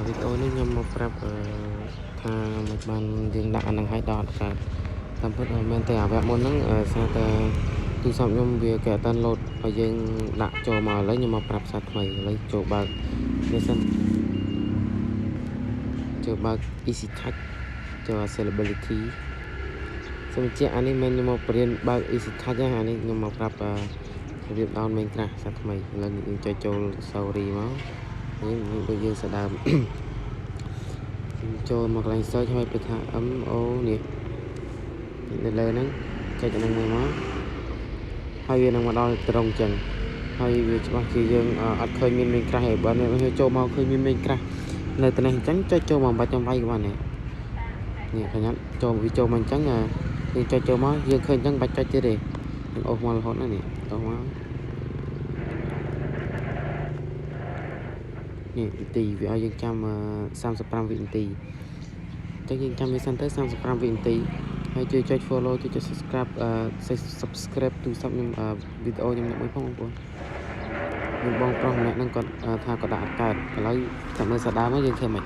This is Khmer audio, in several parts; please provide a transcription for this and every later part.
វីដេអូនេះខ្ញុំមកប្រាប់ថាមិនបានយើងដាក់អានឹងឲ្យដល់កើតតាមពិតមែនតែអាវគ្គមុនហ្នឹងសារតែទូរស័ព្ទខ្ញុំវាគេអត់តាន់ឡូតឲ្យយើងដាក់ចូលមកឥឡូវខ្ញុំមកប្រាប់សារថ្មីឥឡូវចូលបើកនេះសិនចូលបើក Easy Touch ចូល Accessibility សូមបញ្ជាក់អានេះមិនខ្ញុំមកបរៀនបើក Easy Touch ណាអានេះខ្ញុំមកប្រាប់របៀប down main crash សារថ្មីឥឡូវយើងចុចចូល Sorry មកនេះដូចយើងស្ដាប់ចូលមកកន្លែង search ហើយពេលថា MO នេះនៅលើហ្នឹងចុចអាហ្នឹងមកហើយវានឹងមកដល់ត្រង់ចឹងហើយវាច្បាស់ជាយើងអត់ឃើញមាន main crash ទេបើយើងចូលមកឃើញមាន main crash នៅត្នេះអញ្ចឹងចុចចូលមកបាច់ចាំវាយក៏បានដែរនេះឃើញអត់ចូលវាចូលមកអញ្ចឹងយើងចុចចូលមកយើងឃើញអញ្ចឹងបាច់ចុចទៀតទេយើងអូសមករហូតណានេះអូសមកនេះវិធីវាឲ្យយើងចាំ35វិនាទីអញ្ចឹងយើងចាំវាសិនទៅ35វិនាទីហើយជួយចុច follow ជួយចុច subscribe ទូរស័ព្ទខ្ញុំវីដេអូខ្ញុំមួយផងបងប្អូនខ្ញុំបងប្រុសម្នាក់ហ្នឹងគាត់ថាគាត់ដាក់អត់កើតឥឡូវតាមមើលសាដាមកយើងធ្វើម៉េច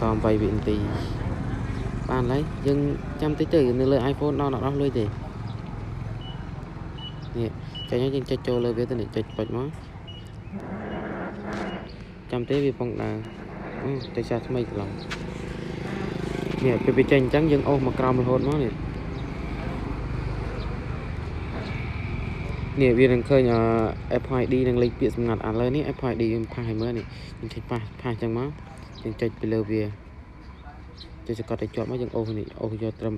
38វិនាទីបានហើយយើងចាំតិចទៅនៅលើ iPhone ដល់អត់លុយទេនេះចាញ់យើងចុចចូលលើវាទៅនេះចុចបាច់មកចាំទេវាពងដើរទៅចាស់ថ្មីកន្លងនេះពេលវាចេញអញ្ចឹងយើងអូសមកក្រោមរហូតមកនេះវានឹងឃើញApple ID នឹងលេខពាក្យសម្ងាត់ឥឡូវនេះ Apple ID យើងផាសឲ្យមើលនេះយើងចុចផាសអញ្ចឹងមកយើងចុចពីលើវាចុចសកត់ទៅជាប់មកយើងអូសនេះអូសយកត្រឹម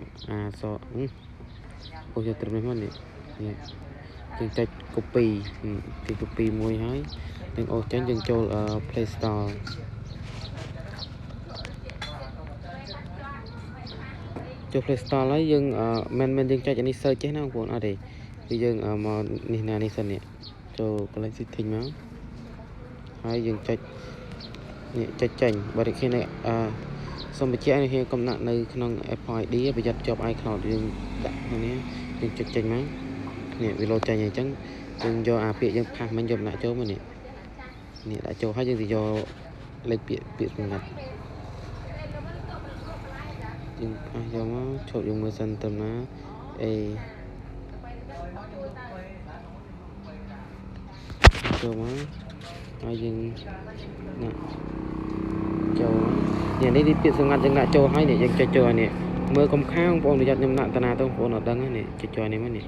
អូសយកត្រឹមនេះមកនេះយើងចុច copy គេ copy មួយហើយយើងអូសចេញយើងចូល Play Store ចូល Play Store ហើយយើងមិនយើងចុចអានេះ search ចេះណាបងប្អូនអត់ទេគឺយើងមកនេះណានេះសិននេះចូល Collect Setting មកហើយយើងចុចនេះចុចចេញបើគេនៅសូមបញ្ជាក់នេះកំណត់នៅក្នុង Apple ID ប្រយ័ត្នជាប់ iCloud យើងដាក់នេះយើងចុចចេញមកនេះវាលោតចេញអញ្ចឹងយើងយកអាពាក្យយើងផាសមិនយកដាក់ចូលមកនេះដាក់ចូលហើយយើងទៅយកលេខពាក្យសម្ងាត់យើងផាសយកមកឈប់យើងមើលសិនទៅណាចូលមកហើយយើងដាក់ចូលនេះពាក្យសម្ងាត់យើងដាក់ចូលហើយនេះយើងចុចចូលនេះមើលកំខាងបងប្អូនប្រយ័ត្នខ្ញុំដាក់តាណាទៅបងប្អូនអត់ដឹងនេះចុចចូលនេះមកនេះ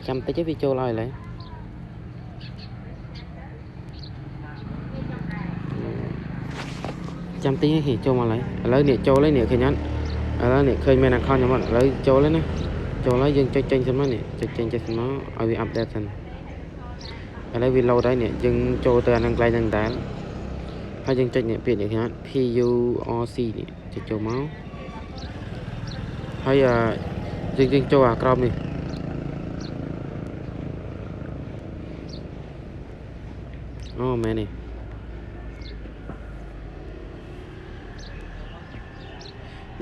ចាំតិចវាចូលហើយឡើយចាំតិចនេះចូលមកហើយឥឡូវនេះចូលហើយនេះឃើញអត់ឥឡូវនេះឃើញមាន account ខ្ញុំអត់ឥឡូវចូលហើយណាចូលហើយយើងចុចចេញសិនមកនេះចុចចេញសិនមកឲ្យវា update សិនឥឡូវវា load ហើយនេះយើងចូលទៅអានឹងកន្លែងហ្នឹងដែរហើយយើងចុចនេះពាក្យនេះឃើញអត់ PURC នេះចុចចូលមកហើយយើងចូលអាក្រោមនេះអូមែននេះ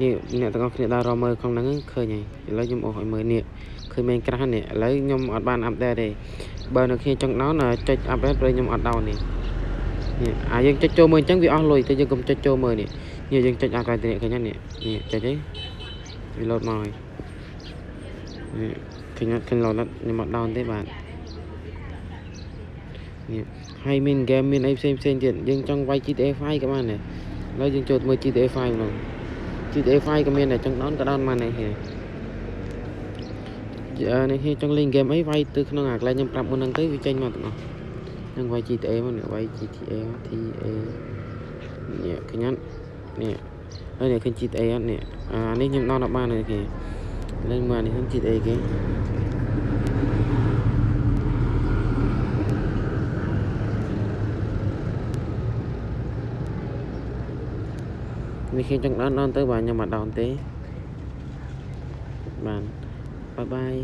អ្នកទាំងអស់គ្នាដើររកមើលក្នុងហ្នឹងឃើញហើយឥឡូវខ្ញុំអូសឲ្យមើលនេះឃើញមែនក្រាស់នេះឥឡូវខ្ញុំអត់បានអាប់ដេតទេបើនៅគ្នាចង់ដោនចុចអាប់ដេតព្រោះខ្ញុំអត់ដោននេះយើងចុចចូលមើលអញ្ចឹងវាអស់លុយតែយើងកុំចុចចូលមើលនេះយើងចុចអាកន្លែងនេះឃើញនេះចុចអីវាលោតមកហើយឃើញលោតខ្ញុំអត់ដោនទេបាទហើយមានហ្គេមមានអីផ្សេងទៀតយើងចង់វាយ GTA 5ក៏បានដែរឥឡូវយើងចូលមើល GTA 5 ម្ដង GTA 5ក៏មានដែរចង់ដោនក៏ដោនបានដែរនេះចង់លេងហ្គេមអីវាយទៅក្នុងអាកន្លែងខ្ញុំប្រាប់មុនហ្នឹងទៅវាចេញមកទាំងអស់នឹងវាយ GTA មកនេះវាយ GTA TA នេះឃើញអត់នេះហើយនេះឃើញ GTA អត់នេះនេះខ្ញុំដោនអត់បានទេគេលេងមកនេះខ្ញុំ GTA គេនេះខ្ញុំចង់ដោនទៅបាទខ្ញុំអត់ដោនទេបានបាយបាយ